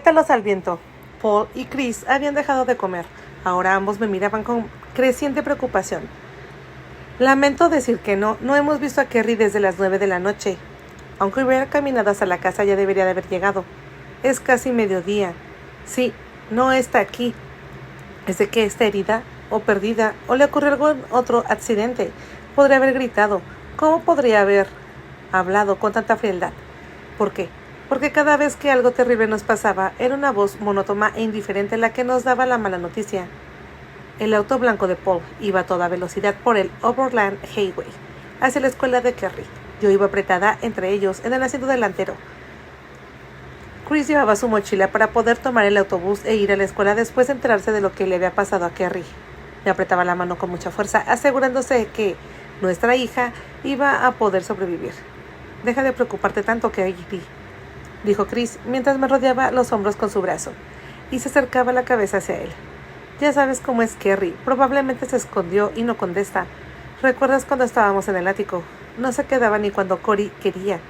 Pétalos al viento. Paul y Chris habían dejado de comer. Ahora ambos me miraban con creciente preocupación. Lamento decir que no hemos visto a Kerry desde las 9 de la noche. Aunque hubiera caminado hasta la casa, ya debería de haber llegado. Es casi mediodía. Sí, no está aquí. ¿Es de que está herida o perdida o le ocurrió algún otro accidente? Podría haber gritado. ¿Cómo podría haber hablado con tanta frialdad? ¿Por qué? Porque cada vez que algo terrible nos pasaba, era una voz monótona e indiferente la que nos daba la mala noticia. El auto blanco de Paul iba a toda velocidad por el Overland Highway, hacia la escuela de Kerry. Yo iba apretada entre ellos en el asiento delantero. Chris llevaba su mochila para poder tomar el autobús e ir a la escuela después de enterarse de lo que le había pasado a Kerry. Me apretaba la mano con mucha fuerza, asegurándose que nuestra hija iba a poder sobrevivir. «Deja de preocuparte tanto, Kerry», dijo Chris mientras me rodeaba los hombros con su brazo y se acercaba la cabeza hacia él. «Ya sabes cómo es Kerry, probablemente se escondió y no contesta. ¿Recuerdas cuando estábamos en el ático? No se quedaba ni cuando Cory quería.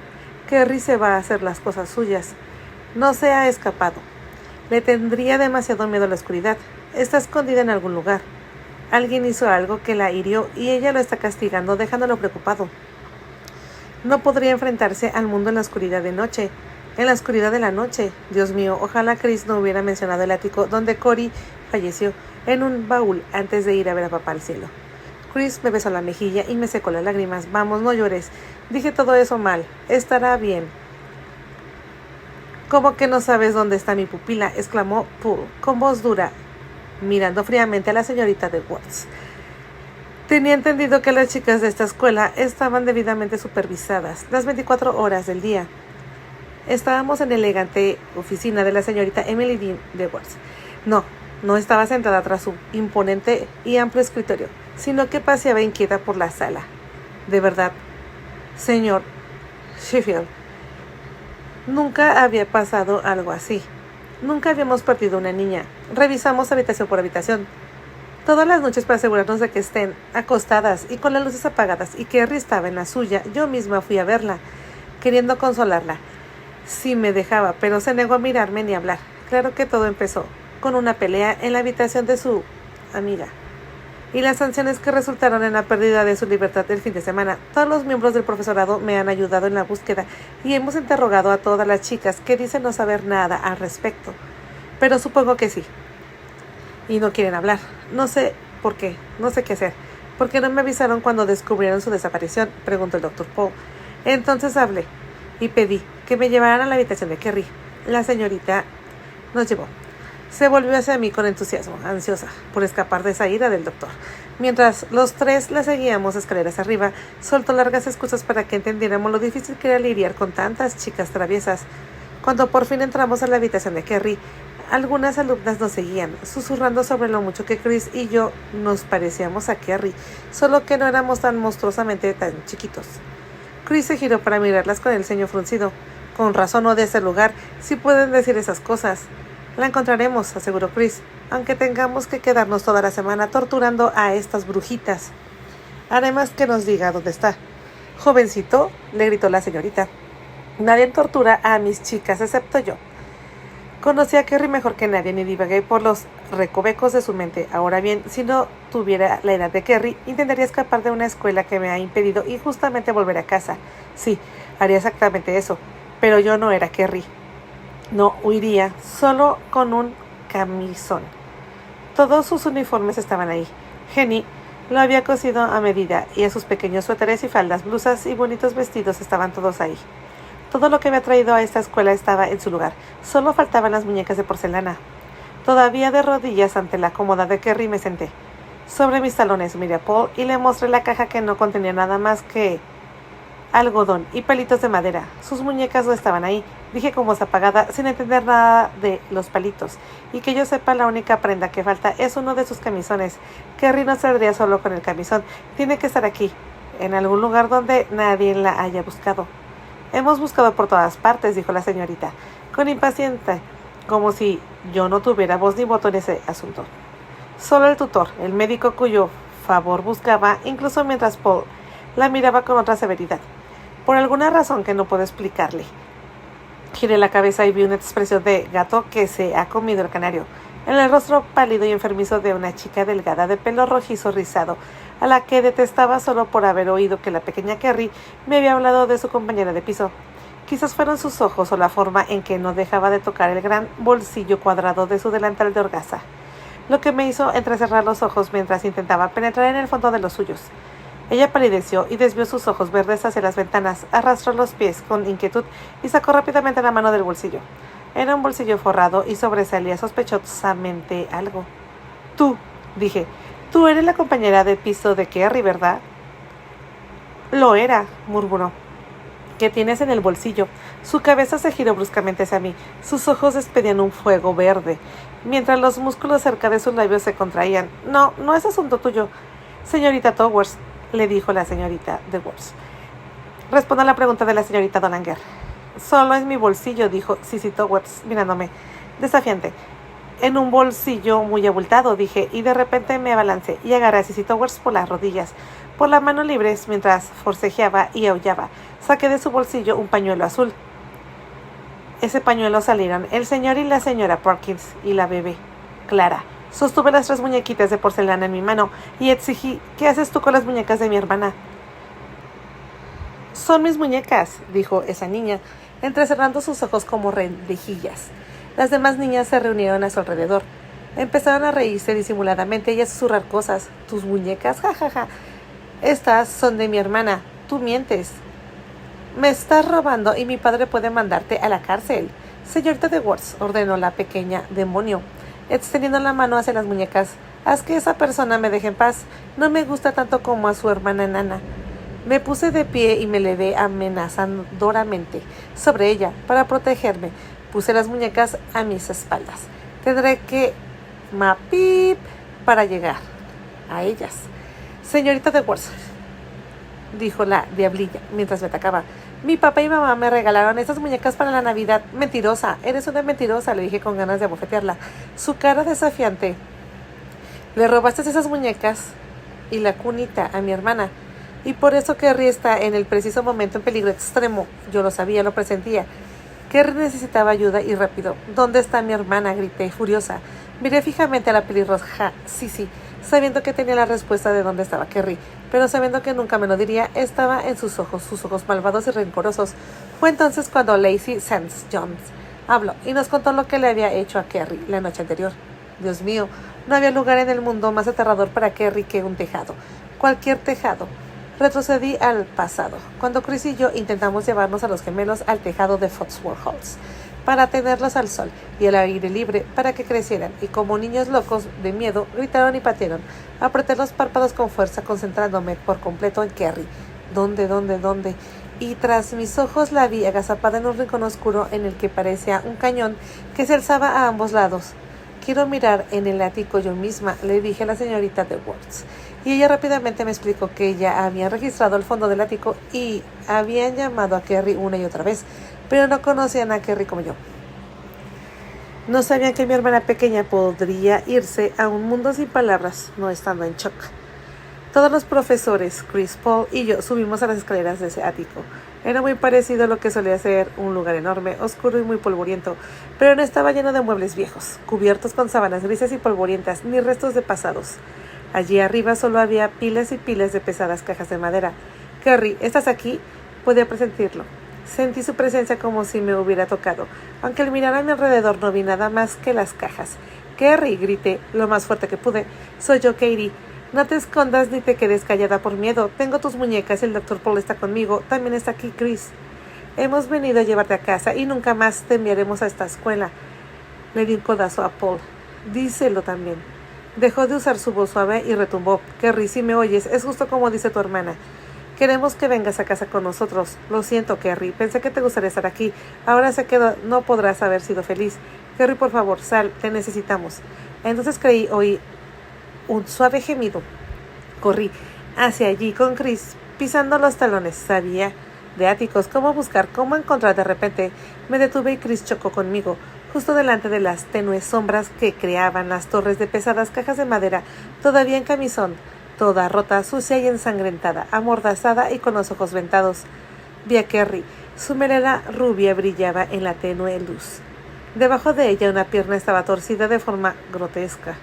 Kerry se va a hacer las cosas suyas. No se ha escapado. Le tendría demasiado miedo a la oscuridad. Está escondida en algún lugar. Alguien hizo algo que la hirió y ella lo está castigando, dejándolo preocupado. No podría enfrentarse al mundo en la oscuridad de noche. En la oscuridad de la noche. Dios mío, ojalá Chris no hubiera mencionado el ático donde Cory falleció en un baúl antes de ir a ver a papá al cielo». Chris me besó la mejilla y me secó las lágrimas. «Vamos, no llores. Dije todo eso mal. Estará bien». «¿Cómo que no sabes dónde está mi pupila?», exclamó Paul con voz dura, mirando fríamente a la señorita de Watts. Tenía entendido que las chicas de esta escuela estaban debidamente supervisadas las 24 horas del día. Estábamos en la elegante oficina de la señorita Emily Dean de Watts. No estaba sentada tras su imponente y amplio escritorio, sino que paseaba inquieta por la sala. «De verdad, señor Sheffield, nunca había pasado algo así. Nunca habíamos perdido una niña. Revisamos habitación por habitación todas las noches para asegurarnos de que estén acostadas y con las luces apagadas, y Kerry estaba en la suya. Yo misma fui a verla, queriendo consolarla. Sí me dejaba, pero se negó a mirarme ni a hablar. Claro que todo empezó con una pelea en la habitación de su amiga y las sanciones que resultaron en la pérdida de su libertad el fin de semana. Todos los miembros del profesorado me han ayudado en la búsqueda y hemos interrogado a todas las chicas que dicen no saber nada al respecto, pero supongo que sí. Y no quieren hablar. No sé por qué, no sé qué hacer. ¿Por qué no me avisaron cuando descubrieron su desaparición?», preguntó el Dr. Paul. Entonces hablé y pedí que me llevaran a la habitación de Kerry. La señorita nos llevó. Se volvió hacia mí con entusiasmo, ansiosa por escapar de esa ira del doctor. Mientras los tres la seguíamos escaleras arriba, soltó largas excusas para que entendiéramos lo difícil que era lidiar con tantas chicas traviesas. Cuando por fin entramos a la habitación de Kerry, algunas alumnas nos seguían, susurrando sobre lo mucho que Chris y yo nos parecíamos a Kerry, solo que no éramos tan monstruosamente tan chiquitos. Chris se giró para mirarlas con el ceño fruncido. «Con razón odia ese lugar, si pueden decir esas cosas». «La encontraremos», aseguró Chris, «aunque tengamos que quedarnos toda la semana torturando a estas brujitas. Además que nos diga dónde está». «Jovencito», le gritó la señorita, «nadie tortura a mis chicas excepto yo». Conocí a Kerry mejor que nadie y divagué por los recovecos de su mente. Ahora bien, si no tuviera la edad de Kerry, intentaría escapar de una escuela que me ha impedido y justamente volver a casa. Sí, haría exactamente eso, pero yo no era Kerry. No huiría solo con un camisón. Todos sus uniformes estaban ahí. Jenny lo había cosido a medida y sus pequeños suéteres y faldas, blusas y bonitos vestidos estaban todos ahí. Todo lo que me había traído a esta escuela estaba en su lugar. Solo faltaban las muñecas de porcelana. Todavía de rodillas ante la cómoda de Kerry me senté. Sobre mis talones miré a Paul y le mostré la caja que no contenía nada más que algodón y palitos de madera. Sus muñecas no estaban ahí, dije con voz apagada, sin entender nada de los palitos. Y que yo sepa, la única prenda que falta es uno de sus camisones. Kerry no saldría solo con el camisón. Tiene que estar aquí, en algún lugar donde nadie la haya buscado. «Hemos buscado por todas partes», dijo la señorita, con impaciencia, como si yo no tuviera voz ni voto en ese asunto. Solo el tutor, el médico cuyo favor buscaba, incluso mientras Paul la miraba con otra severidad. Por alguna razón que no puedo explicarle. Giré la cabeza y vi una expresión de gato que se ha comido el canario en el rostro pálido y enfermizo de una chica delgada de pelo rojizo rizado, a la que detestaba solo por haber oído que la pequeña Kerry me había hablado de su compañera de piso. Quizás fueron sus ojos o la forma en que no dejaba de tocar el gran bolsillo cuadrado de su delantal de orgaza, lo que me hizo entrecerrar los ojos mientras intentaba penetrar en el fondo de los suyos. Ella palideció y desvió sus ojos verdes hacia las ventanas, arrastró los pies con inquietud y sacó rápidamente la mano del bolsillo. Era un bolsillo forrado y sobresalía sospechosamente algo. Tú, dije, tú eres la compañera de piso de Kerry, ¿verdad? Lo era, murmuró. ¿Qué tienes en el bolsillo? Su cabeza se giró bruscamente hacia mí. Sus ojos despedían un fuego verde, mientras los músculos cerca de sus labios se contraían. No, no es asunto tuyo. Señorita Towers, le dijo la señorita de Worth. Responda a la pregunta de la señorita Dolanger. Solo es mi bolsillo, dijo Sissy Towers, mirándome desafiante. En un bolsillo muy abultado, dije, y de repente me abalancé y agarré a Sissy Towers por las rodillas, por las manos libres, mientras forcejeaba y aullaba. Saqué de su bolsillo un pañuelo azul. Ese pañuelo salieron el señor y la señora Perkins y la bebé, Clara. Sostuve las 3 muñequitas de porcelana en mi mano y exigí, ¿qué haces tú con las muñecas de mi hermana? Son mis muñecas, dijo esa niña, entrecerrando sus ojos como rendijillas. Las demás niñas se reunieron a su alrededor. Empezaron a reírse disimuladamente y a susurrar cosas. ¿Tus muñecas? Ja, ja, ja. Estas son de mi hermana. Tú mientes. Me estás robando y mi padre puede mandarte a la cárcel. Señorita de Worth, ordenó la pequeña demonio, extendiendo la mano hacia las muñecas. Haz que esa persona me deje en paz. No me gusta tanto como a su hermana enana. Me puse de pie y me levé amenazadoramente sobre ella para protegerme. Puse las muñecas a mis espaldas. Tendré que mapip para llegar a ellas. Señorita de Worth, dijo la diablilla mientras me atacaba. Mi papá y mamá me regalaron estas muñecas para la Navidad. Mentirosa, eres una mentirosa, le dije con ganas de abofetearla. Su cara desafiante. Le robaste esas muñecas y la cunita a mi hermana. Y por eso Kerry está en el preciso momento en peligro extremo. Yo lo sabía, lo presentía. Kerry necesitaba ayuda y rápido. ¿Dónde está mi hermana?, grité, furiosa. Miré fijamente a la pelirroja Sissy, sabiendo que tenía la respuesta de dónde estaba Kerry, pero sabiendo que nunca me lo diría. Estaba en sus ojos malvados y rencorosos. Fue entonces cuando Lacey Sands Jones habló y nos contó lo que le había hecho a Kerry la noche anterior. Dios mío, no había lugar en el mundo más aterrador para Kerry que un tejado. Cualquier tejado. Retrocedí al pasado, cuando Chris y yo intentamos llevarnos a los gemelos al tejado de Foxworth Halls, para tenerlos al sol y al aire libre para que crecieran, y como niños locos de miedo, gritaron y patearon. Apreté los párpados con fuerza, concentrándome por completo en Kerry. ¿Dónde? Y tras mis ojos la vi agazapada en un rincón oscuro en el que parecía un cañón que se alzaba a ambos lados. Quiero mirar en el ático yo misma, le dije a la señorita de Worth. Y ella rápidamente me explicó que ya habían registrado el fondo del ático y habían llamado a Kerry una y otra vez, pero no conocían a Kerry como yo. No sabían que mi hermana pequeña podría irse a un mundo sin palabras, no estando en shock. Todos los profesores, Chris, Paul y yo subimos a las escaleras de ese ático. Era muy parecido a lo que solía ser un lugar enorme, oscuro y muy polvoriento, pero no estaba lleno de muebles viejos, cubiertos con sábanas grises y polvorientas, ni restos de pasados. Allí arriba solo había pilas y pilas de pesadas cajas de madera. Kerry, ¿estás aquí? Podía presentirlo. Sentí su presencia como si me hubiera tocado, aunque al mirar a mi alrededor no vi nada más que las cajas. Kerry, grité lo más fuerte que pude. Soy yo, Katie. No te escondas ni te quedes callada por miedo. Tengo tus muñecas y el Dr. Paul está conmigo. También está aquí Chris. Hemos venido a llevarte a casa y nunca más te enviaremos a esta escuela. Le di un codazo a Paul. Díselo también. Dejó de usar su voz suave y retumbó. Kerry, si me oyes, es justo como dice tu hermana. Queremos que vengas a casa con nosotros. Lo siento, Kerry. Pensé que te gustaría estar aquí. Ahora sé que no podrás haber sido feliz. Kerry, por favor, sal. Te necesitamos. Entonces oí un suave gemido. Corrí hacia allí con Chris, pisando los talones. Sabía de áticos cómo buscar, cómo encontrar. De repente me detuve y Chris chocó conmigo, justo delante de las tenues sombras que creaban las torres de pesadas cajas de madera, todavía en camisón, toda rota, sucia y ensangrentada, amordazada y con los ojos ventados. Vi a Kerry. Su melena rubia brillaba en la tenue luz. Debajo de ella una pierna estaba torcida de forma grotesca.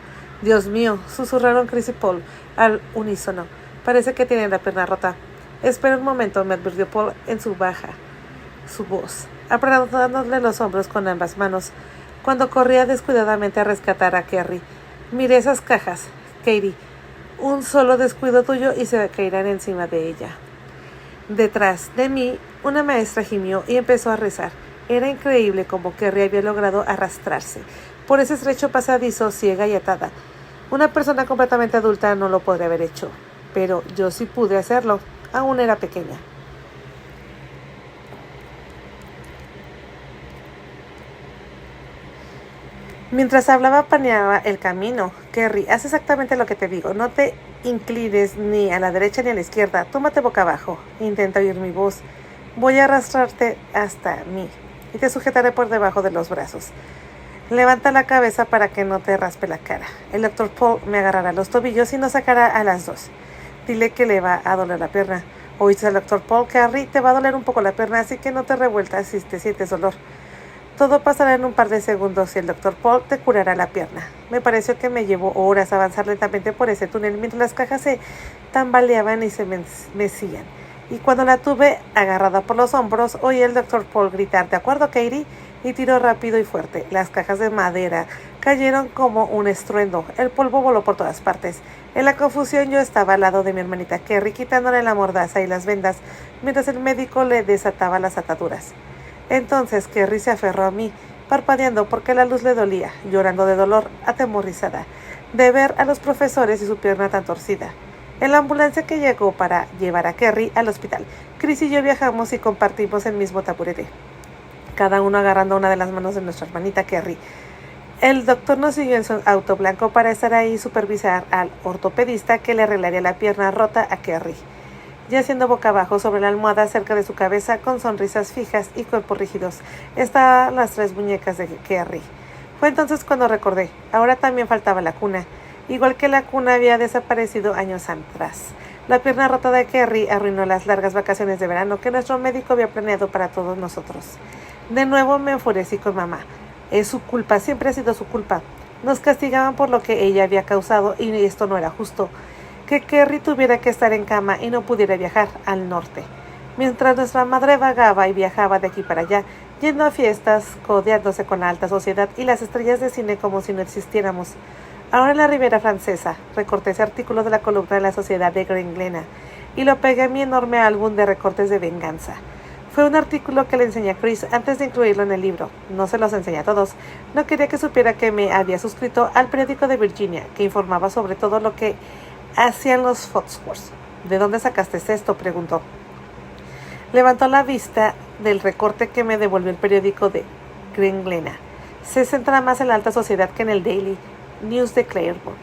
«Dios mío», susurraron Chris y Paul al unísono. «Parece que tiene la pierna rota». «Espera un momento», me advirtió Paul en su voz, apretándole los hombros con ambas manos, cuando corría descuidadamente a rescatar a Kerry. «Mire esas cajas, Katie. Un solo descuido tuyo y se caerán encima de ella». Detrás de mí, una maestra gimió y empezó a rezar. Era increíble cómo Kerry había logrado arrastrarse por ese estrecho pasadizo, ciega y atada. Una persona completamente adulta no lo podría haber hecho, pero yo sí pude hacerlo. Aún era pequeña. Mientras hablaba, planeaba el camino. «Kerry, haz exactamente lo que te digo. No te inclines ni a la derecha ni a la izquierda. Tómate boca abajo. Intenta oír mi voz. Voy a arrastrarte hasta mí y te sujetaré por debajo de los brazos. Levanta la cabeza para que no te raspe la cara. El Dr. Paul me agarrará los tobillos y nos sacará a las dos. Dile que le va a doler la pierna». «¿Oíste al Dr. Paul, Kerry? Te va a doler un poco la pierna, así que no te revueltas si te sientes dolor. Todo pasará en un par de segundos y el Dr. Paul te curará la pierna». Me pareció que me llevó horas avanzar lentamente por ese túnel mientras las cajas se tambaleaban y se mecían. Y cuando la tuve agarrada por los hombros, oí al Dr. Paul gritar: «¿De acuerdo, Katie?», y tiró rápido y fuerte. Las cajas de madera cayeron como un estruendo. El polvo voló por todas partes. En la confusión yo estaba al lado de mi hermanita Kerry, quitándole la mordaza y las vendas, mientras el médico le desataba las ataduras. Entonces Kerry se aferró a mí, parpadeando porque la luz le dolía, llorando de dolor, atemorizada, de ver a los profesores y su pierna tan torcida. En la ambulancia que llegó para llevar a Kerry al hospital, Chris y yo viajamos y compartimos el mismo taburete, cada uno agarrando una de las manos de nuestra hermanita Kerry. El doctor nos siguió en su auto blanco para estar ahí y supervisar al ortopedista que le arreglaría la pierna rota a Kerry, yaciendo boca abajo sobre la almohada cerca de su cabeza, con sonrisas fijas y cuerpos rígidos, estaban las 3 muñecas de Kerry. Fue entonces cuando recordé, ahora también faltaba la cuna. Igual que la cuna había desaparecido años atrás. La pierna rota de Kerry arruinó las largas vacaciones de verano que nuestro médico había planeado para todos nosotros. De nuevo me enfurecí con mamá. Es su culpa, siempre ha sido su culpa. Nos castigaban por lo que ella había causado y esto no era justo. Que Kerry tuviera que estar en cama y no pudiera viajar al norte. Mientras nuestra madre vagaba y viajaba de aquí para allá, yendo a fiestas, codeándose con la alta sociedad y las estrellas de cine como si no existiéramos. Ahora en la Riviera Francesa, recorté ese artículo de la columna de la Sociedad de Glenglena y lo pegué a mi enorme álbum de recortes de venganza. Fue un artículo que le enseñé a Chris antes de incluirlo en el libro. No se los enseñé a todos. No quería que supiera que me había suscrito al periódico de Virginia, que informaba sobre todo lo que hacían los Foxworth. «¿De dónde sacaste esto?», preguntó. Levantó la vista del recorte que me devolvió el periódico de Glenglena. Se centra más en la alta sociedad que en el Daily News de Claiborne.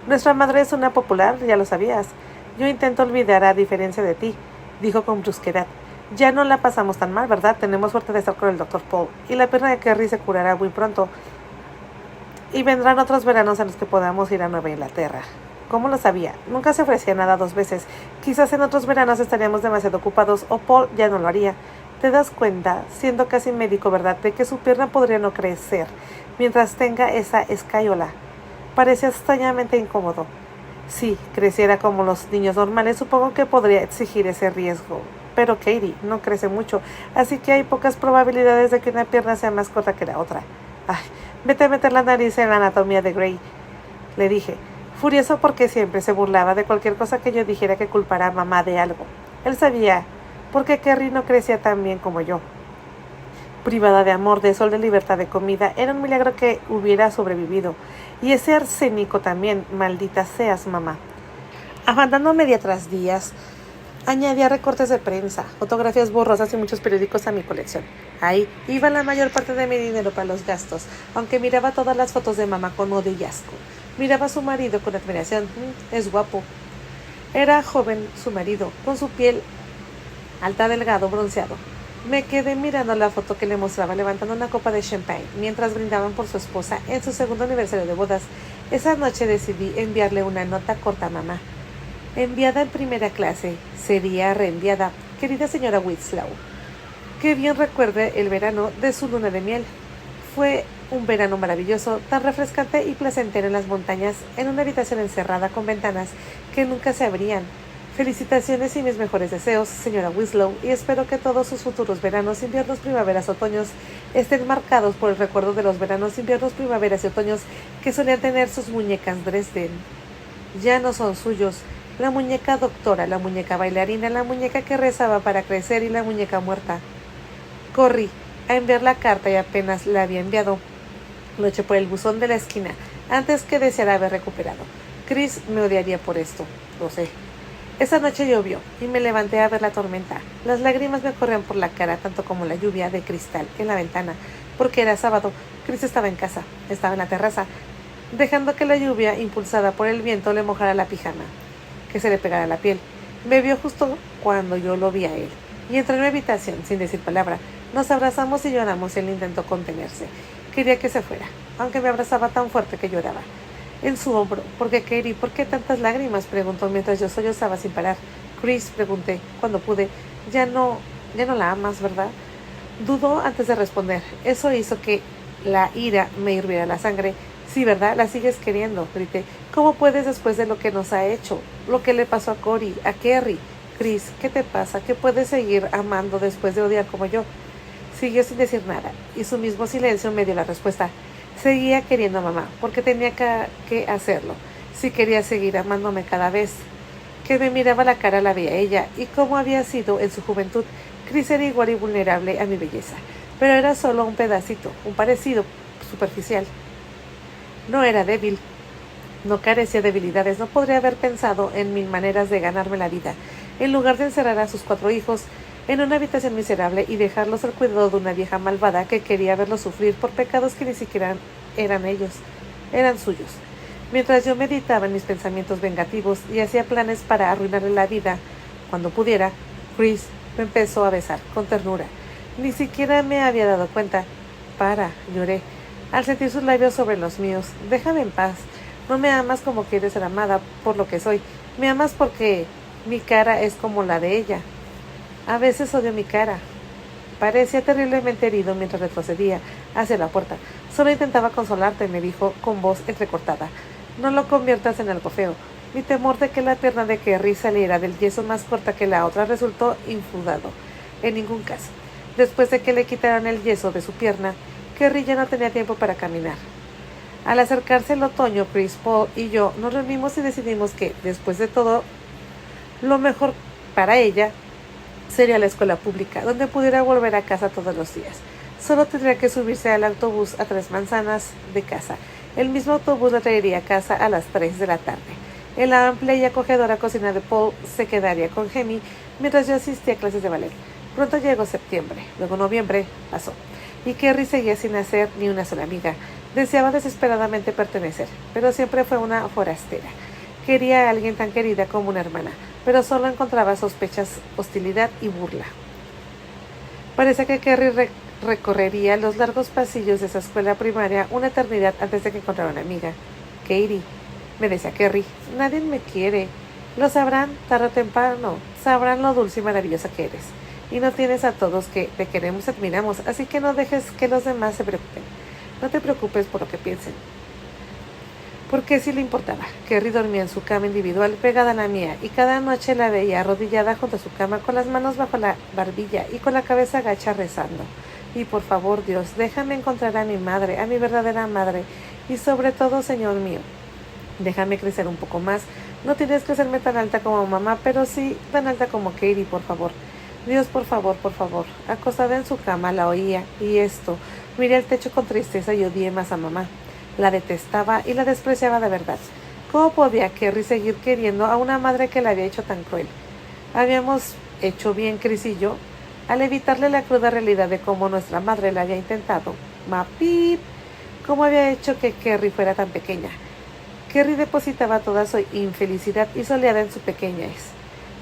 «Nuestra madre es una popular, ya lo sabías. Yo intento olvidar a diferencia de ti», dijo con brusquedad. «Ya no la pasamos tan mal, ¿verdad? Tenemos suerte de estar con el Dr. Paul. Y la pierna de Kerry se curará muy pronto. Y vendrán otros veranos en los que podamos ir a Nueva Inglaterra». ¿Cómo lo sabía? Nunca se ofrecía nada 2 veces. Quizás en otros veranos estaríamos demasiado ocupados o Paul ya no lo haría. Te das cuenta, siendo casi médico, ¿verdad?, de que su pierna podría no crecer mientras tenga esa escayola. Parecía extrañamente incómodo. Si creciera como los niños normales, supongo que podría exigir ese riesgo. Pero Katie no crece mucho, así que hay pocas probabilidades de que una pierna sea más corta que la otra. «Ay, vete a meter la nariz en la anatomía de Grey», le dije, furioso porque siempre se burlaba de cualquier cosa que yo dijera que culpara a mamá de algo. Él sabía por qué Kerry no crecía tan bien como yo. Privada de amor, de sol, de libertad, de comida, era un milagro que hubiera sobrevivido. Y ese arsénico también, maldita seas, mamá. Afandándome día tras día, añadía recortes de prensa, fotografías borrosas y muchos periódicos a mi colección. Ahí iba la mayor parte de mi dinero para los gastos, aunque miraba todas las fotos de mamá con odio y asco. Miraba a su marido con admiración. Es guapo. Era joven su marido, con su piel alta, delgado, bronceado. Me quedé mirando la foto que le mostraba levantando una copa de champagne mientras brindaban por su esposa en su 2º aniversario de bodas. Esa noche decidí enviarle una nota corta a mamá. Enviada en primera clase, sería reenviada. Querida señora Winslow, que bien recuerde el verano de su luna de miel. Fue un verano maravilloso, tan refrescante y placentero en las montañas, en una habitación encerrada con ventanas que nunca se abrían. Felicitaciones y mis mejores deseos, señora Winslow, y espero que todos sus futuros veranos, inviernos, primaveras, otoños estén marcados por el recuerdo de los veranos, inviernos, primaveras y otoños que solían tener sus muñecas Dresden. Ya no son suyos. La muñeca doctora, la muñeca bailarina, la muñeca que rezaba para crecer y la muñeca muerta. Corrí a enviar la carta y apenas la había enviado. Lo eché por el buzón de la esquina antes que deseara haber recuperado. Chris me odiaría por esto, lo sé. Esa noche llovió y me levanté a ver la tormenta. Las lágrimas me corrían por la cara, tanto como la lluvia de cristal en la ventana, porque era sábado. Chris estaba en casa, estaba en la terraza, dejando que la lluvia, impulsada por el viento, le mojara la pijama, que se le pegara a la piel. Me vio justo cuando yo lo vi a él, y entró en mi habitación sin decir palabra. Nos abrazamos y lloramos y él intentó contenerse. Quería que se fuera, aunque me abrazaba tan fuerte que lloraba. En su hombro. ¿Por qué, Katie? ¿Por qué tantas lágrimas? Preguntó mientras yo sollozaba sin parar. Chris, pregunté, cuando pude. Ya no la amas, ¿verdad? Dudó antes de responder. Eso hizo que la ira me hirviera la sangre. Sí, ¿verdad? La sigues queriendo, grité. ¿Cómo puedes después de lo que nos ha hecho? Lo que le pasó a Cory, a Kerry. Chris, ¿qué te pasa? ¿Qué puedes seguir amando después de odiar como yo? Siguió sin decir nada, y su mismo silencio me dio la respuesta. Seguía queriendo a mamá, porque tenía que hacerlo. Si quería seguir amándome cada vez que me miraba la cara la veía ella, y como había sido en su juventud. Chris era igual y vulnerable a mi belleza, pero era solo un pedacito, un parecido superficial. No era débil, no carecía de debilidades, no podría haber pensado en mil maneras de ganarme la vida, en lugar de encerrar a sus 4 hijos en una habitación miserable y dejarlos al cuidado de una vieja malvada que quería verlos sufrir por pecados que ni siquiera eran suyos. Mientras yo meditaba en mis pensamientos vengativos y hacía planes para arruinarle la vida cuando pudiera, Chris me empezó a besar con ternura. Ni siquiera me había dado cuenta. Lloré al sentir sus labios sobre los míos. Déjame en paz. No me amas como quieres ser amada por lo que soy. Me amas porque mi cara es como la de ella. A veces odio mi cara. Parecía terriblemente herido mientras retrocedía hacia la puerta. Solo intentaba consolarte, me dijo con voz entrecortada. No lo conviertas en algo feo. Mi temor de que la pierna de Kerry saliera del yeso más corta que la otra resultó infundado. En ningún caso. Después de que le quitaran el yeso de su pierna, Kerry ya no tenía tiempo para caminar. Al acercarse el otoño, Chris, Paul y yo nos reunimos y decidimos que, después de todo, lo mejor para ella sería la escuela pública, donde pudiera volver a casa todos los días. Solo tendría que subirse al autobús a 3 manzanas de casa. El mismo autobús la traería a casa a las 3 de la tarde. En la amplia y acogedora cocina de Paul se quedaría con Jamie mientras yo asistía a clases de ballet. Pronto llegó septiembre, luego noviembre pasó, y Kerry seguía sin hacer ni una sola amiga. Deseaba desesperadamente pertenecer, pero siempre fue una forastera. Quería a alguien tan querida como una hermana, pero solo encontraba sospechas, hostilidad y burla. Parece que Kerry recorrería los largos pasillos de esa escuela primaria una eternidad antes de que encontrara una amiga. Katie, me decía Kerry, nadie me quiere. Lo sabrán tarde o temprano, sabrán lo dulce y maravillosa que eres. Y no tienes a todos que te queremos y admiramos, así que no dejes que los demás se preocupen. No te preocupes por lo que piensen. Porque sí le importaba. Kerry dormía en su cama individual pegada a la mía, y cada noche la veía arrodillada junto a su cama con las manos bajo la barbilla y con la cabeza agacha rezando. Y por favor, Dios, déjame encontrar a mi madre, a mi verdadera madre, y sobre todo, Señor mío, déjame crecer un poco más. No tienes que hacerme tan alta como mamá, pero sí tan alta como Katie, por favor. Dios, por favor, por favor. Acostada en su cama la oía, y esto, miré al techo con tristeza y odié más a mamá. La detestaba y la despreciaba de verdad. ¿Cómo podía Kerry seguir queriendo a una madre que la había hecho tan cruel? Habíamos hecho bien, Chris y yo, al evitarle la cruda realidad de cómo nuestra madre la había intentado. ¡Mapip! ¿Cómo había hecho que Kerry fuera tan pequeña? Kerry depositaba toda su infelicidad y soleada en su pequeñez.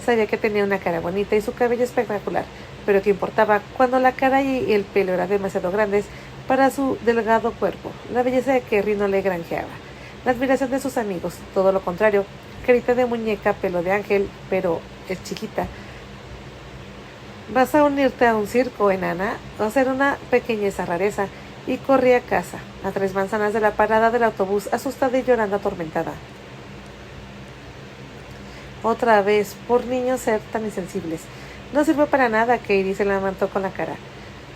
Sabía que tenía una cara bonita y su cabello espectacular, pero ¿qué importaba cuando la cara y el pelo eran demasiado grandes para su delgado cuerpo? La belleza de Kerry no le granjeaba la admiración de sus amigos, todo lo contrario, carita de muñeca, pelo de ángel, pero es chiquita. ¿Vas a unirte a un circo, enana? ¿O hacer una pequeñeza rareza? Y corrí a casa, a 3 manzanas de la parada del autobús, asustada y llorando atormentada. Otra vez, por niños ser tan insensibles. No sirve para nada, Katie se levantó con la cara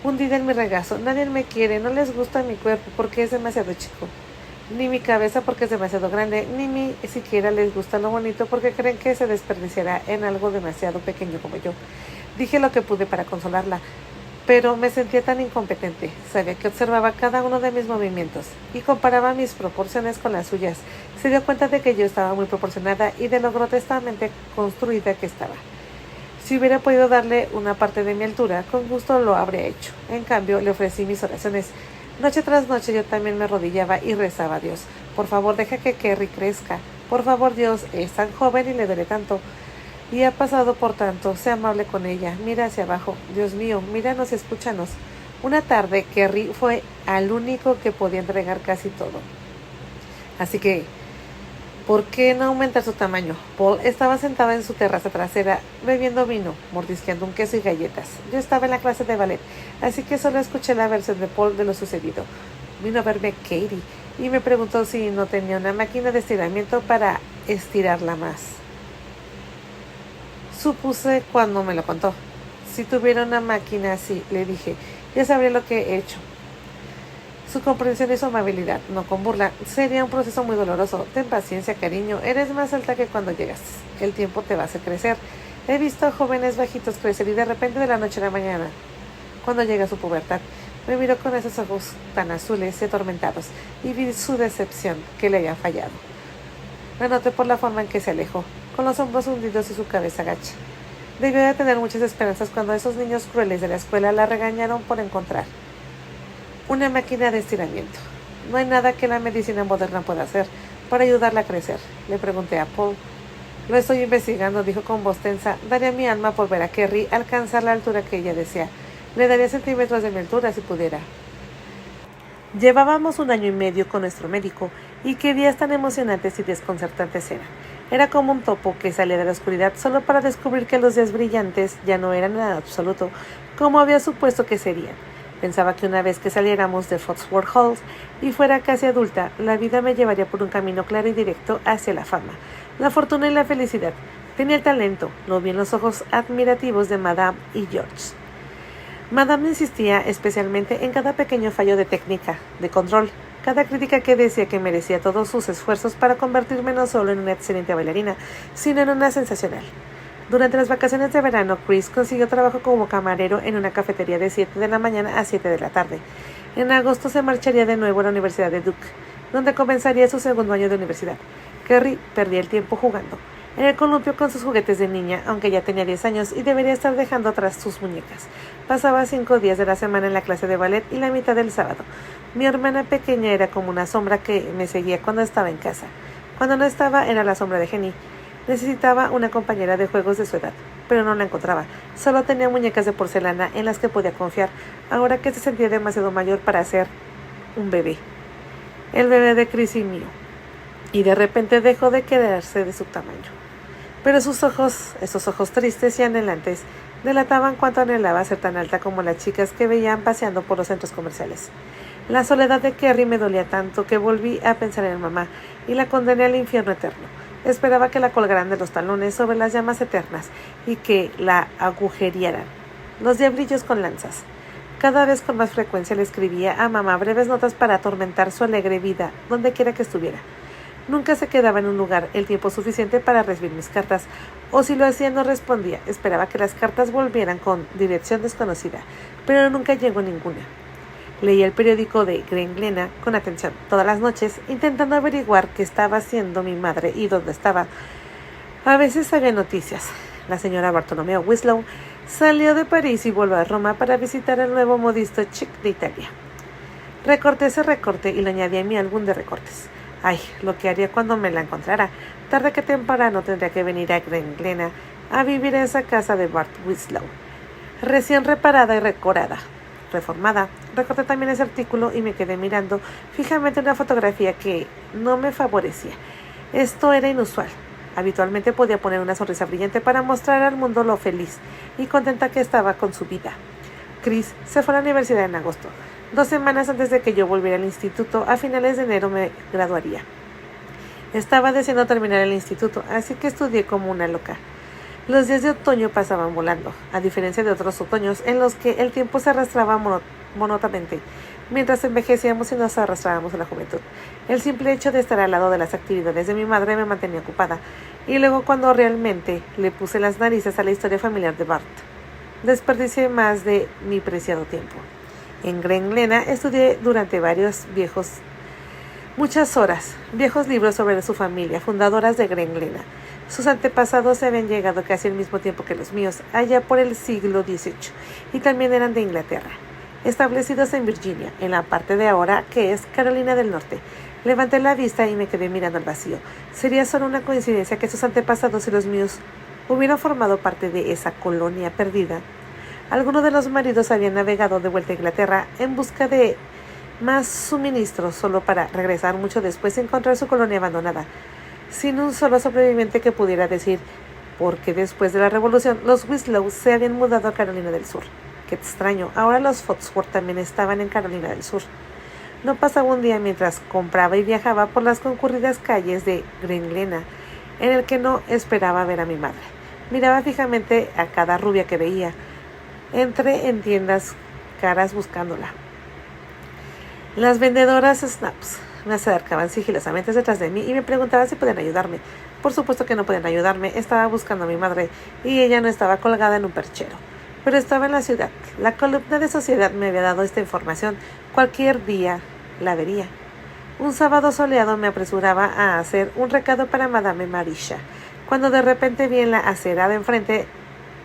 hundida en mi regazo. Nadie me quiere, no les gusta mi cuerpo porque es demasiado chico, ni mi cabeza porque es demasiado grande, ni siquiera les gusta lo bonito porque creen que se desperdiciará en algo demasiado pequeño como yo. Dije lo que pude para consolarla, pero me sentía tan incompetente. Sabía que observaba cada uno de mis movimientos y comparaba mis proporciones con las suyas. Se dio cuenta de que yo estaba muy proporcionada y de lo grotescamente construida que estaba. Si hubiera podido darle una parte de mi altura, con gusto lo habría hecho. En cambio, le ofrecí mis oraciones. Noche tras noche yo también me arrodillaba y rezaba a Dios. Por favor, deja que Kerry crezca. Por favor, Dios, es tan joven y le duele tanto. Y ha pasado por tanto. Sé amable con ella. Mira hacia abajo. Dios mío, míranos y escúchanos. Una tarde, Kerry fue al único que podía entregar casi todo. Así que, ¿por qué no aumentar su tamaño? Paul estaba sentada en su terraza trasera, bebiendo vino, mordisqueando un queso y galletas. Yo estaba en la clase de ballet, así que solo escuché la versión de Paul de lo sucedido. Vino a verme Katie y me preguntó si no tenía una máquina de estiramiento para estirarla más. Supuse cuando me lo contó. Si tuviera una máquina así, le dije, ya sabría lo que he hecho. Su comprensión y su amabilidad, no con burla, sería un proceso muy doloroso. Ten paciencia, cariño, eres más alta que cuando llegaste. El tiempo te va a hacer crecer. He visto a jóvenes bajitos crecer y de repente de la noche a la mañana, cuando llega su pubertad, me miró con esos ojos tan azules y atormentados y vi su decepción, que le había fallado. La noté por la forma en que se alejó, con los hombros hundidos y su cabeza gacha. Debió de tener muchas esperanzas cuando esos niños crueles de la escuela la regañaron por encontrar una máquina de estiramiento. No hay nada que la medicina moderna pueda hacer para ayudarla a crecer. Le pregunté a Paul. Lo estoy investigando, dijo con voz tensa. Daría mi alma por ver a Kerry alcanzar la altura que ella desea. Le daría centímetros de mi altura si pudiera. Llevábamos 1 año y medio con nuestro médico, y qué días tan emocionantes y desconcertantes eran. Era como un topo que salía de la oscuridad solo para descubrir que los días brillantes ya no eran en absoluto como había supuesto que serían. Pensaba que una vez que saliéramos de Foxworth Halls y fuera casi adulta, la vida me llevaría por un camino claro y directo hacia la fama, la fortuna y la felicidad. Tenía el talento, lo vi en los ojos admirativos de Madame y George. Madame insistía especialmente en cada pequeño fallo de técnica, de control, cada crítica que decía que merecía todos sus esfuerzos para convertirme no solo en una excelente bailarina, sino en una sensacional. Durante las vacaciones de verano, Chris consiguió trabajo como camarero en una cafetería de 7 de la mañana a 7 de la tarde. En agosto se marcharía de nuevo a la Universidad de Duke, donde comenzaría su 2º año de universidad. Kerry perdía el tiempo jugando en el columpio con sus juguetes de niña, aunque ya tenía 10 años y debería estar dejando atrás sus muñecas. Pasaba 5 días de la semana en la clase de ballet y la mitad del sábado. Mi hermana pequeña era como una sombra que me seguía cuando estaba en casa. Cuando no estaba, era la sombra de Jenny. Necesitaba una compañera de juegos de su edad, pero no la encontraba. Solo tenía muñecas de porcelana en las que podía confiar, ahora que se sentía demasiado mayor para ser un bebé. El bebé de Chris y mío. Y de repente dejó de quedarse de su tamaño. Pero sus ojos, esos ojos tristes y anhelantes, delataban cuánto anhelaba ser tan alta como las chicas que veían paseando por los centros comerciales. La soledad de Kerry me dolía tanto que volví a pensar en mamá y la condené al infierno eterno. Esperaba que la colgaran de los talones sobre las llamas eternas y que la agujerearan los diablillos con lanzas. Cada vez con más frecuencia le escribía a mamá breves notas para atormentar su alegre vida donde quiera que estuviera. Nunca se quedaba en un lugar el tiempo suficiente para recibir mis cartas, o si lo hacía no respondía. Esperaba que las cartas volvieran con dirección desconocida, pero nunca llegó ninguna. Leía el periódico de Glen con atención todas las noches, intentando averiguar qué estaba haciendo mi madre y dónde estaba. A veces había noticias. La señora Bartolomeo Winslow salió de París y volvió a Roma para visitar el nuevo modisto chic de Italia. Recorté ese recorte y lo añadí a mi álbum de recortes. Ay, lo que haría cuando me la encontrara. Tarde que temprano tendría que venir a Glen a vivir en esa casa de Bart Winslow, recién reparada y reformada. Recorté también ese artículo y me quedé mirando fijamente una fotografía que no me favorecía. Esto era inusual. Habitualmente podía poner una sonrisa brillante para mostrar al mundo lo feliz y contenta que estaba con su vida. Chris se fue a la universidad en agosto. 2 semanas antes de que yo volviera al instituto, a finales de enero me graduaría. Estaba deseando terminar el instituto, así que estudié como una loca. Los días de otoño pasaban volando, a diferencia de otros otoños en los que el tiempo se arrastraba monótonamente, mientras envejecíamos y nos arrastrábamos a la juventud. El simple hecho de estar al lado de las actividades de mi madre me mantenía ocupada, y luego cuando realmente le puse las narices a la historia familiar de Bart, desperdicié más de mi preciado tiempo. En Glen Glena estudié durante muchas horas, viejos libros sobre su familia, fundadoras de Glen Glena. Sus antepasados se habían llegado casi al mismo tiempo que los míos, allá por el siglo XVIII, y también eran de Inglaterra, establecidos en Virginia, en la parte de ahora que es Carolina del Norte. Levanté la vista y me quedé mirando al vacío. Sería solo una coincidencia que sus antepasados y los míos hubieran formado parte de esa colonia perdida. Algunos de los maridos habían navegado de vuelta a Inglaterra en busca de más suministros, solo para regresar mucho después y encontrar su colonia abandonada, sin un solo sobreviviente que pudiera decir, porque después de la revolución los Winslow se habían mudado a Carolina del Sur. Qué extraño, ahora los Foxworth también estaban en Carolina del Sur. No pasaba un día mientras compraba y viajaba por las concurridas calles de Glen Glena, en el que no esperaba ver a mi madre. Miraba fijamente a cada rubia que veía. Entré en tiendas caras buscándola. Las vendedoras Snaps me acercaban sigilosamente detrás de mí y me preguntaban si podían ayudarme. Por supuesto que no podían ayudarme, estaba buscando a mi madre y ella no estaba colgada en un perchero, pero estaba en la ciudad. La columna de Sociedad me había dado esta información. Cualquier día la vería. Un sábado soleado me apresuraba a hacer un recado para Madame Marisha, cuando de repente vi en la acera de enfrente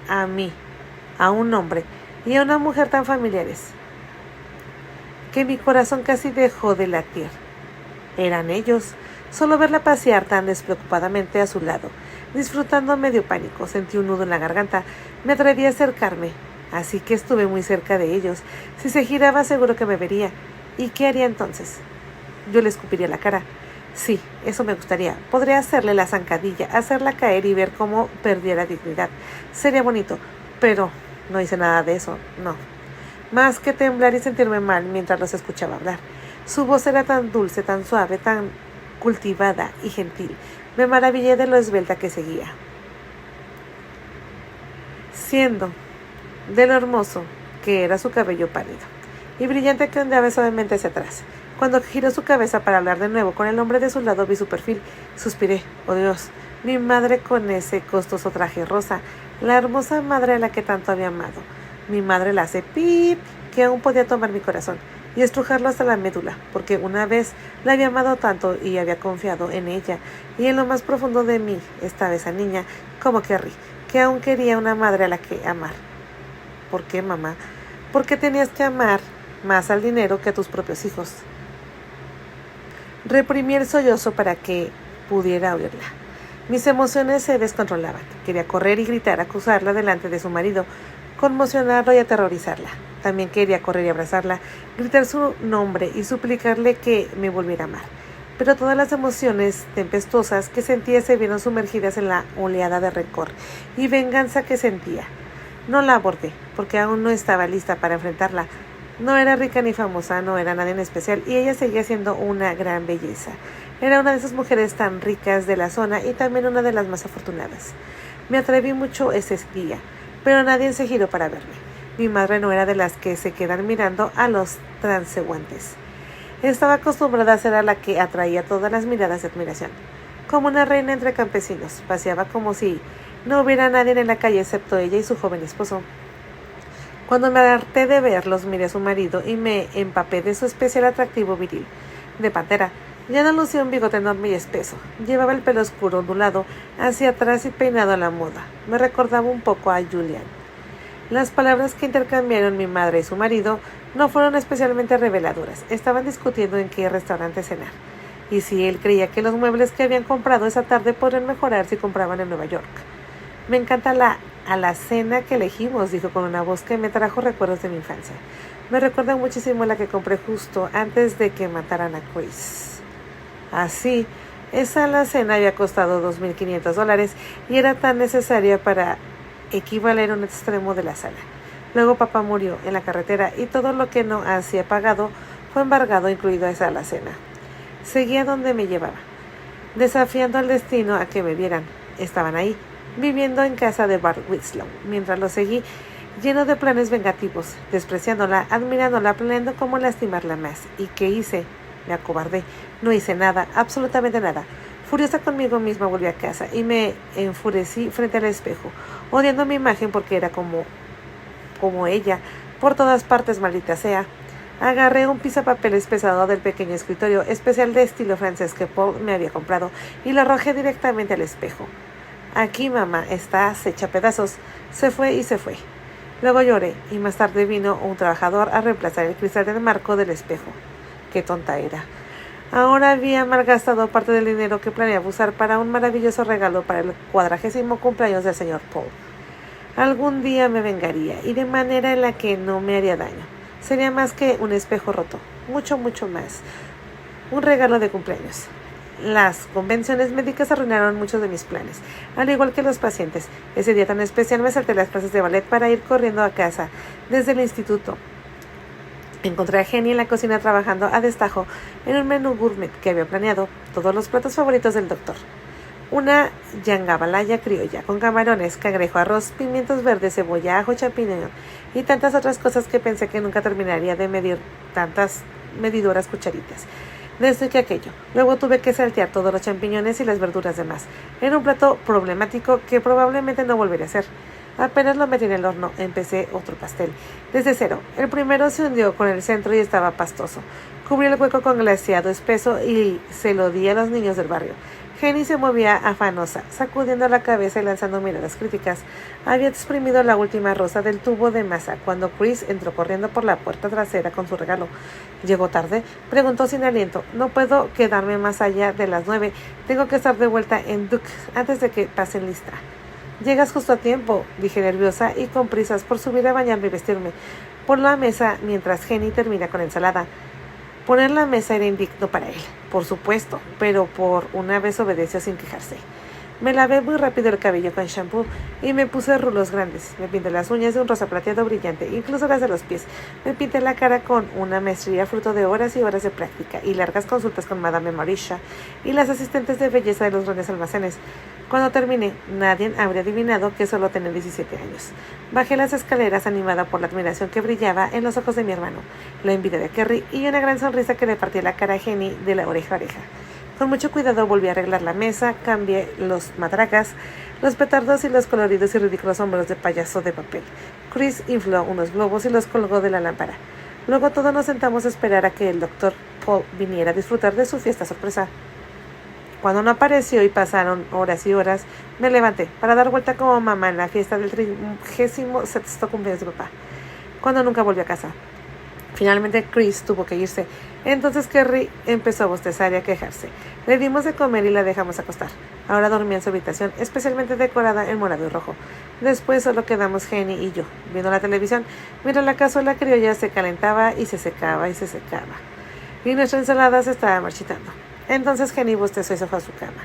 a mí, a un hombre y a una mujer tan familiares que mi corazón casi dejó de latir. Eran ellos. Solo verla pasear tan despreocupadamente a su lado, disfrutando medio pánico, sentí un nudo en la garganta. Me atreví a acercarme, así que estuve muy cerca de ellos. Si se giraba seguro que me vería. ¿Y qué haría entonces? Yo le escupiría la cara. Sí, eso me gustaría. Podría hacerle la zancadilla, hacerla caer y ver cómo perdiera dignidad. Sería bonito, pero no hice nada de eso, no. Más que temblar y sentirme mal mientras los escuchaba hablar. Su voz era tan dulce, tan suave, tan cultivada y gentil. Me maravillé de lo esbelta que seguía, siendo de lo hermoso que era su cabello pálido y brillante que ondeaba suavemente hacia atrás. Cuando giró su cabeza para hablar de nuevo con el hombre de su lado, vi su perfil. Suspiré. Oh Dios, mi madre con ese costoso traje rosa, la hermosa madre a la que tanto había amado. Mi madre la hace pip, que aún podía tomar mi corazón y estrujarlo hasta la médula, porque una vez la había amado tanto y había confiado en ella, y en lo más profundo de mí estaba esa niña, como Kerry, que aún quería una madre a la que amar. ¿Por qué, mamá? ¿Por qué tenías que amar más al dinero que a tus propios hijos? Reprimí el sollozo para que pudiera oírla. Mis emociones se descontrolaban. Quería correr y gritar, acusarla delante de su marido, conmocionarla y aterrorizarla. También quería correr y abrazarla, gritar su nombre y suplicarle que me volviera a amar. Pero todas las emociones tempestuosas que sentía se vieron sumergidas en la oleada de rencor y venganza que sentía. No la abordé, porque aún no estaba lista para enfrentarla. No era rica ni famosa, no era nadie en especial, y ella seguía siendo una gran belleza. Era una de esas mujeres tan ricas de la zona y también una de las más afortunadas. Me atreví mucho ese día, pero nadie se giró para verme. Mi madre no era de las que se quedan mirando a los transeúntes. Estaba acostumbrada a ser a la que atraía todas las miradas de admiración. Como una reina entre campesinos, paseaba como si no hubiera nadie en la calle excepto ella y su joven esposo. Cuando me harté de verlos, miré a su marido y me empapé de su especial atractivo viril, de pantera. Ya no lucía un bigote enorme y espeso. Llevaba el pelo oscuro ondulado hacia atrás y peinado a la moda. Me recordaba un poco a Julian. Las palabras que intercambiaron mi madre y su marido no fueron especialmente reveladoras. Estaban discutiendo en qué restaurante cenar, y si él creía que los muebles que habían comprado esa tarde podrían mejorar si compraban en Nueva York. Me encanta la alacena que elegimos, dijo con una voz que me trajo recuerdos de mi infancia. Me recuerda muchísimo la que compré justo antes de que mataran a Chris. Así, Esa alacena había costado $2,500 y era tan necesaria para equivaler a un extremo de la sala. Luego papá murió en la carretera y todo lo que no hacía pagado fue embargado, incluido esa alacena. Seguía donde me llevaba, desafiando al destino a que me vieran. Estaban ahí, viviendo en casa de Bart Winslow, mientras lo seguí, lleno de planes vengativos, despreciándola, admirándola, planeando cómo lastimarla más. ¿Y qué hice? Me acobardé. No hice nada, absolutamente nada. Furiosa conmigo misma volví a casa y me enfurecí frente al espejo, odiando mi imagen porque era como ella, por todas partes, maldita sea. Agarré un pisapapeles pesado del pequeño escritorio especial de estilo francés que Paul me había comprado y lo arrojé directamente al espejo. Aquí, mamá, estás hecha pedazos. Se fue y se fue. Luego lloré y más tarde vino un trabajador a reemplazar el cristal del marco del espejo. Qué tonta era. Ahora había malgastado parte del dinero que planeaba usar para un maravilloso regalo para el 40º cumpleaños del señor Paul. Algún día me vengaría, y de manera en la que no me haría daño. Sería más que un espejo roto, mucho, mucho más. Un regalo de cumpleaños. Las convenciones médicas arruinaron muchos de mis planes, al igual que los pacientes. Ese día tan especial me salté las clases de ballet para ir corriendo a casa desde el instituto. Encontré a Jenny en la cocina trabajando a destajo en un menú gourmet que había planeado, todos los platos favoritos del doctor. Una yangabalaya criolla con camarones, cangrejo, arroz, pimientos verdes, cebolla, ajo, champiñón y tantas otras cosas que pensé que nunca terminaría de medir tantas medidoras cucharitas. Desde que aquello. Luego tuve que saltear todos los champiñones y las verduras demás. Era un plato problemático que probablemente no volvería a hacer. Apenas lo metí en el horno, empecé otro pastel. Desde cero. El primero se hundió con el centro y estaba pastoso. Cubrí el hueco con glaseado espeso y se lo di a los niños del barrio. Jenny se movía afanosa, sacudiendo la cabeza y lanzando miradas críticas. Había exprimido la última rosa del tubo de masa cuando Chris entró corriendo por la puerta trasera con su regalo. ¿Llegó tarde? Preguntó sin aliento. No puedo quedarme más allá de las 9. Tengo que estar de vuelta en Duke antes de que pasen lista. Llegas justo a tiempo, dije nerviosa y con prisas por subir a bañarme y vestirme. Por la mesa mientras Jenny termina con ensalada. Poner la mesa era indigno para él, por supuesto, pero por una vez obedeció sin quejarse. Me lavé muy rápido el cabello con shampoo y me puse rulos grandes. Me pinté las uñas de un rosa plateado brillante, incluso las de los pies. Me pinté la cara con una maestría fruto de horas y horas de práctica y largas consultas con Madame Marisha y las asistentes de belleza de los grandes almacenes. Cuando terminé, nadie habría adivinado que solo tenía 17 años. Bajé las escaleras animada por la admiración que brillaba en los ojos de mi hermano, la envidia de Kerry y una gran sonrisa que le partía la cara a Jenny de la oreja a oreja. Con mucho cuidado volví a arreglar la mesa, cambié los matracas, los petardos y los coloridos y ridículos sombreros de payaso de papel. Chris infló unos globos y los colgó de la lámpara. Luego todos nos sentamos a esperar a que el doctor Paul viniera a disfrutar de su fiesta sorpresa. Cuando no apareció y pasaron horas y horas, me levanté para dar vuelta como mamá en la fiesta del 37º cumpleaños de papá, cuando nunca volvió a casa. Finalmente Chris tuvo que irse. Entonces Kerry empezó a bostezar y a quejarse. Le dimos de comer y la dejamos acostar. Ahora dormía en su habitación, especialmente decorada en morado y rojo. Después solo quedamos Jenny y yo, viendo la televisión, mientras la cazuela criolla se calentaba y se secaba y se secaba. Y nuestra ensalada se estaba marchitando. Entonces Jenny bostezó y se fue a su cama.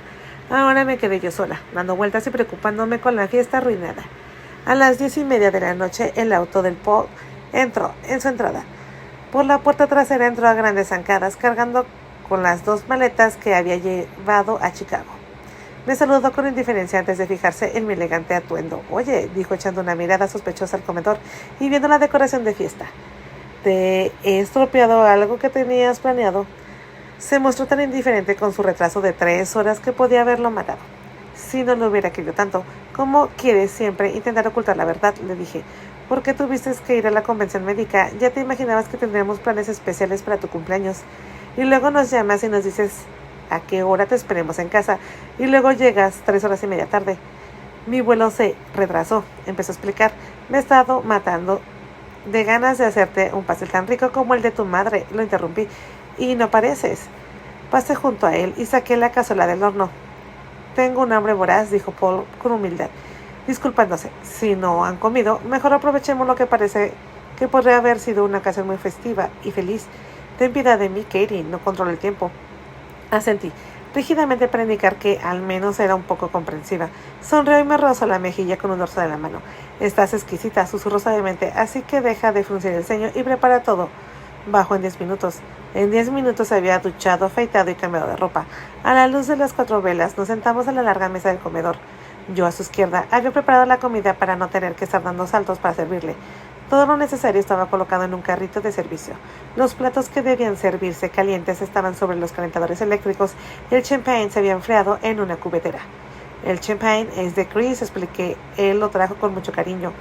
Ahora me quedé yo sola, dando vueltas y preocupándome con la fiesta arruinada. A las 10:30 de la noche, el auto del Paul entró en su entrada. Por la puerta trasera entró a grandes zancadas, cargando con las 2 maletas que había llevado a Chicago. Me saludó con indiferencia antes de fijarse en mi elegante atuendo. «Oye», dijo echando una mirada sospechosa al comedor y viendo la decoración de fiesta. «¿Te he estropeado algo que tenías planeado?» Se mostró tan indiferente con su retraso de 3 horas que podía haberlo matado. «Si no lo hubiera querido tanto, ¿cómo quieres siempre intentar ocultar la verdad?», le dije. «¿Por qué tuviste que ir a la convención médica? Ya te imaginabas que tendríamos planes especiales para tu cumpleaños. Y luego nos llamas y nos dices a qué hora te esperemos en casa. Y luego llegas 3 horas y media tarde». «Mi vuelo se retrasó», empezó a explicar. «Me he estado matando de ganas de hacerte un pastel tan rico como el de tu madre», lo interrumpí. «Y no pareces». Pasé junto a él y saqué la cazuela del horno. «Tengo un hambre voraz», dijo Paul con humildad, disculpándose. «Si no han comido, mejor aprovechemos lo que parece que podría haber sido una ocasión muy festiva y feliz. Ten piedad de mí, Katie, no controlo el tiempo». Asentí. rígidamente para indicar que al menos era un poco comprensiva. Sonrió y me rozó la mejilla con un dorso de la mano. Estás exquisita, susurró suavemente, así que deja de fruncir el ceño y prepara todo. Bajo en 10 minutos. En 10 minutos se había duchado, afeitado y cambiado de ropa. A la luz de las 4 velas nos sentamos a la larga mesa del comedor. Yo a su izquierda había preparado la comida para no tener que estar dando saltos para servirle. Todo lo necesario estaba colocado en un carrito de servicio. Los platos que debían servirse calientes estaban sobre los calentadores eléctricos y el champagne se había enfriado en una cubetera. El champagne es de Chris, expliqué. Él lo trajo con mucho cariño.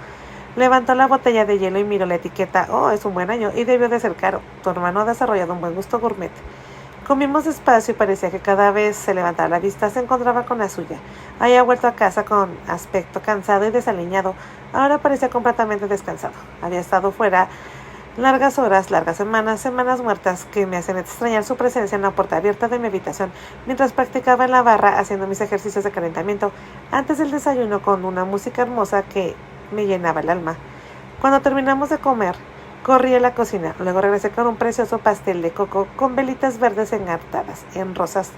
Levantó la botella de hielo y miró la etiqueta. Oh, es un buen año y debió de ser caro. Tu hermano ha desarrollado un buen gusto gourmet. Comimos despacio y parecía que cada vez se levantaba la vista se encontraba con la suya. Había vuelto a casa con aspecto cansado y desaliñado. Ahora parecía completamente descansado. Había estado fuera largas horas, largas semanas, semanas muertas que me hacen extrañar su presencia en la puerta abierta de mi habitación mientras practicaba en la barra haciendo mis ejercicios de calentamiento antes del desayuno con una música hermosa que me llenaba el alma. Cuando terminamos de comer, corrí a la cocina, luego regresé con un precioso pastel de coco con velitas verdes engartadas en rosas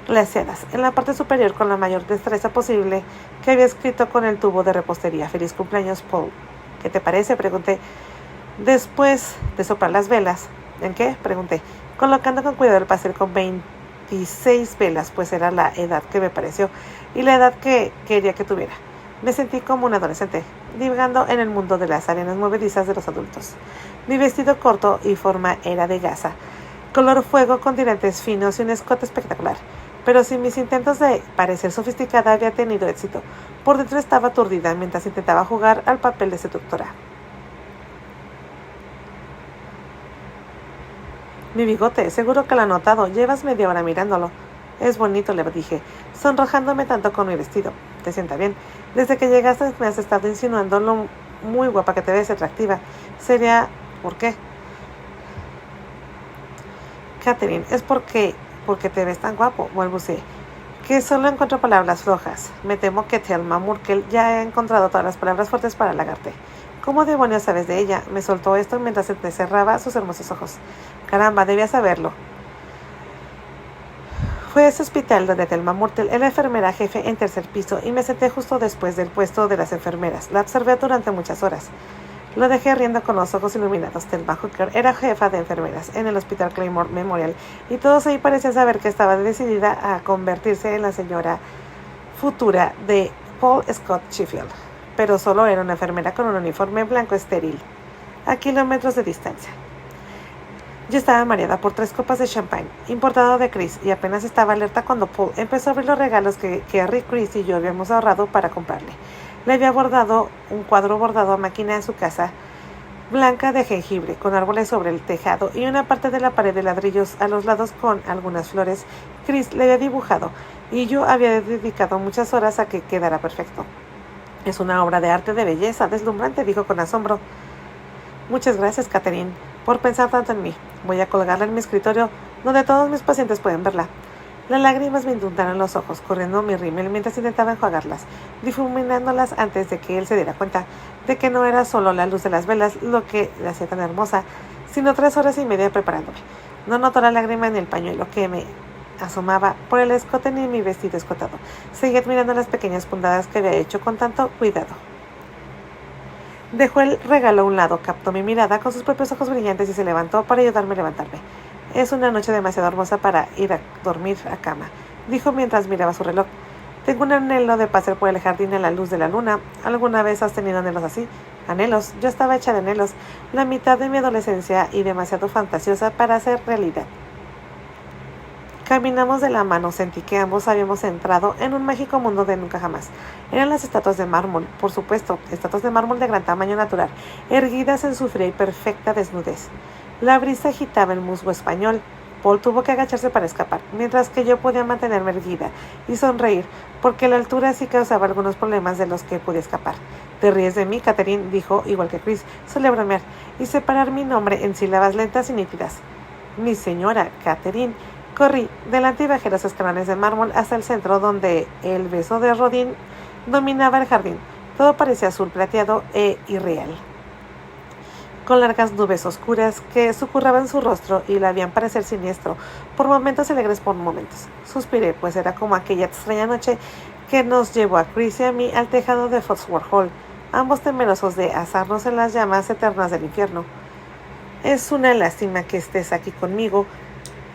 glaseadas. En la parte superior, con la mayor destreza posible, que había escrito con el tubo de repostería: Feliz cumpleaños, Paul. ¿Qué te parece?, pregunté. Después de soplar las velas. ¿En qué?, pregunté, colocando con cuidado el pastel con 26 velas, pues era la edad que me pareció y la edad que quería que tuviera. Me sentí como un adolescente, divagando en el mundo de las arenas movedizas de los adultos. Mi vestido corto y forma era de gasa, color fuego con tirantes finos y un escote espectacular. Pero si mis intentos de parecer sofisticada había tenido éxito, por dentro estaba aturdida mientras intentaba jugar al papel de seductora. Mi bigote, seguro que lo ha notado, llevas media hora mirándolo. Es bonito, le dije, sonrojándome tanto con mi vestido. Te sienta bien. Desde que llegaste me has estado insinuando lo muy guapa que te ves, atractiva. Sería... ¿Por qué? Catherine, es porque te ves tan guapo, balbuceé, que solo encuentro palabras flojas. Me temo que Thelma Murkel ya ha encontrado todas las palabras fuertes para halagarte. ¿Cómo demonios sabes de ella? Me soltó esto mientras entrecerraba sus hermosos ojos. Caramba, debía saberlo. Fue a ese hospital donde Thelma Murkel era enfermera jefe en tercer piso y me senté justo después del puesto de las enfermeras. La observé durante muchas horas. Lo dejé riendo con los ojos iluminados. Thelma Hooker era jefa de enfermeras en el Hospital Claymore Memorial y todos ahí parecían saber que estaba decidida a convertirse en la señora futura de Paul Scott Sheffield. Pero solo era una enfermera con un uniforme blanco estéril, a kilómetros de distancia. Yo estaba mareada por 3 copas de champagne, importado de Chris, y apenas estaba alerta cuando Paul empezó a abrir los regalos que Kerry, Chris y yo habíamos ahorrado para comprarle. Le había bordado un cuadro bordado a máquina en su casa, blanca de jengibre, con árboles sobre el tejado y una parte de la pared de ladrillos a los lados con algunas flores. Chris le había dibujado, y yo había dedicado muchas horas a que quedara perfecto. Es una obra de arte de belleza, deslumbrante, dijo con asombro. Muchas gracias, Catherine, por pensar tanto en mí. Voy a colgarla en mi escritorio, donde todos mis pacientes pueden verla. Las lágrimas me inundaron los ojos, corriendo mi rímel mientras intentaba enjuagarlas, difuminándolas antes de que él se diera cuenta de que no era solo la luz de las velas lo que la hacía tan hermosa, sino 3 horas y media preparándome. No notó la lágrima ni el pañuelo que me asomaba por el escote ni mi vestido escotado. Seguí admirando las pequeñas puntadas que había hecho con tanto cuidado. Dejó el regalo a un lado, captó mi mirada con sus propios ojos brillantes y se levantó para ayudarme a levantarme. Es una noche demasiado hermosa para ir a dormir a cama, dijo mientras miraba su reloj. Tengo un anhelo de pasear por el jardín a la luz de la luna. ¿Alguna vez has tenido anhelos así? Anhelos. Yo estaba hecha de anhelos, la mitad de mi adolescencia y demasiado fantasiosa para hacer realidad. Caminamos de la mano, sentí que ambos habíamos entrado en un mágico mundo de nunca jamás. Eran las estatuas de mármol, por supuesto, estatuas de mármol de gran tamaño natural, erguidas en su fría y perfecta desnudez. La brisa agitaba el musgo español. Paul tuvo que agacharse para escapar, mientras que yo podía mantenerme erguida y sonreír, porque la altura sí causaba algunos problemas de los que pude escapar. ¿Te ríes de mí, Catherine?, dijo, igual que Chris, solía bromear, y separar mi nombre en sílabas lentas y nítidas. Mi señora, Catherine. Corrí delante y bajé los escalones de mármol hasta el centro, donde el beso de Rodin dominaba el jardín. Todo parecía azul plateado e irreal. con largas nubes oscuras que sucurraban su rostro y la hacían parecer siniestro, por momentos alegres, por momentos. Suspiré, pues era como aquella extraña noche que nos llevó a Chris y a mí al tejado de Foxworth Hall, ambos temerosos de asarnos en las llamas eternas del infierno. Es una lástima que estés aquí conmigo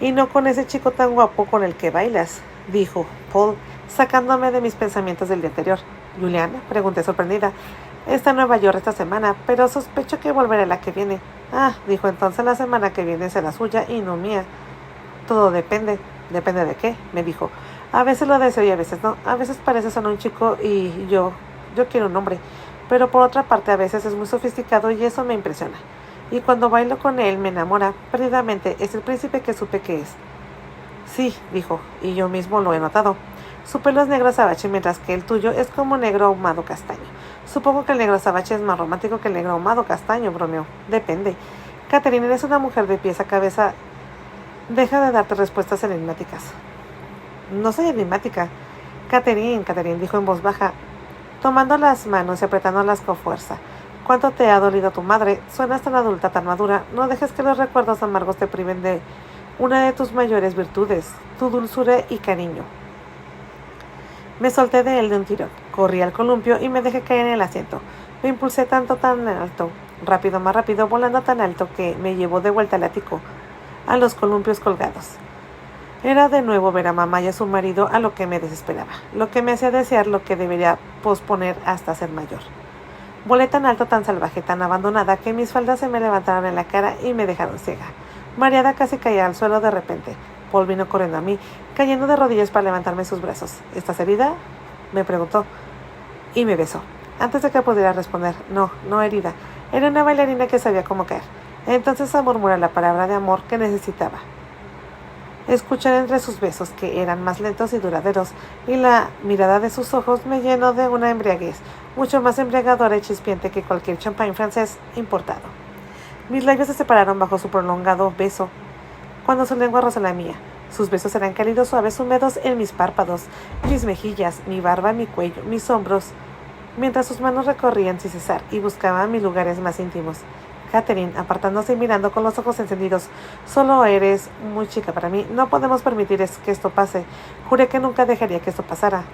y no con ese chico tan guapo con el que bailas, dijo Paul, sacándome de mis pensamientos del día anterior. ¿Julian? Pregunté sorprendida. Está en Nueva York esta semana, pero sospecho que volveré la que viene. Ah, dijo, entonces la semana que viene será suya y no mía. Todo depende. ¿Depende de qué? Me dijo. A veces lo deseo y a veces no. A veces parece ser un chico y yo quiero un hombre. Pero por otra parte a veces es muy sofisticado y eso me impresiona. Y cuando bailo con él me enamora perdidamente. Es el príncipe que supe que es. Sí, dijo, y yo mismo lo he notado. Su pelo es negro azabache, mientras que el tuyo es como negro ahumado castaño. Supongo que el negro azabache es más romántico que el negro ahumado castaño, bromeó. Depende. Catherine, eres una mujer de pies a cabeza. Deja de darte respuestas enigmáticas. No soy enigmática. Catherine, dijo en voz baja, tomando las manos y apretándolas con fuerza. ¿Cuánto te ha dolido tu madre? Suenas tan adulta, tan madura. No dejes que los recuerdos amargos te priven de una de tus mayores virtudes, tu dulzura y cariño. Me solté de él de un tirón, corrí al columpio y me dejé caer en el asiento. Me impulsé tan alto, rápido, más rápido, volando tan alto que me llevó de vuelta al ático, a los columpios colgados. Era de nuevo ver a mamá y a su marido, a lo que me desesperaba, lo que me hacía desear lo que debería posponer hasta ser mayor. Volé tan alto, tan salvaje, tan abandonada, que mis faldas se me levantaron en la cara y me dejaron ciega. Mareada casi caía al suelo de repente. Paul vino corriendo a mí, cayendo de rodillas para levantarme sus brazos. ¿Estás herida? Me preguntó. Y me besó. Antes de que pudiera responder, no herida. Era una bailarina que sabía cómo caer. Entonces murmuró la palabra de amor que necesitaba. Escuchar entre sus besos, que eran más lentos y duraderos, y la mirada de sus ojos me llenó de una embriaguez, mucho más embriagadora y chispiente que cualquier champán francés importado. Mis labios se separaron bajo su prolongado beso, cuando su lengua rozó la mía. Sus besos eran cálidos, suaves, húmedos en mis párpados, mis mejillas, mi barba, mi cuello, mis hombros, mientras sus manos recorrían sin cesar y buscaban mis lugares más íntimos. Catherine, apartándose y mirando con los ojos encendidos, solo eres muy chica para mí. No podemos permitir que esto pase. Juré que nunca dejaría que esto pasara.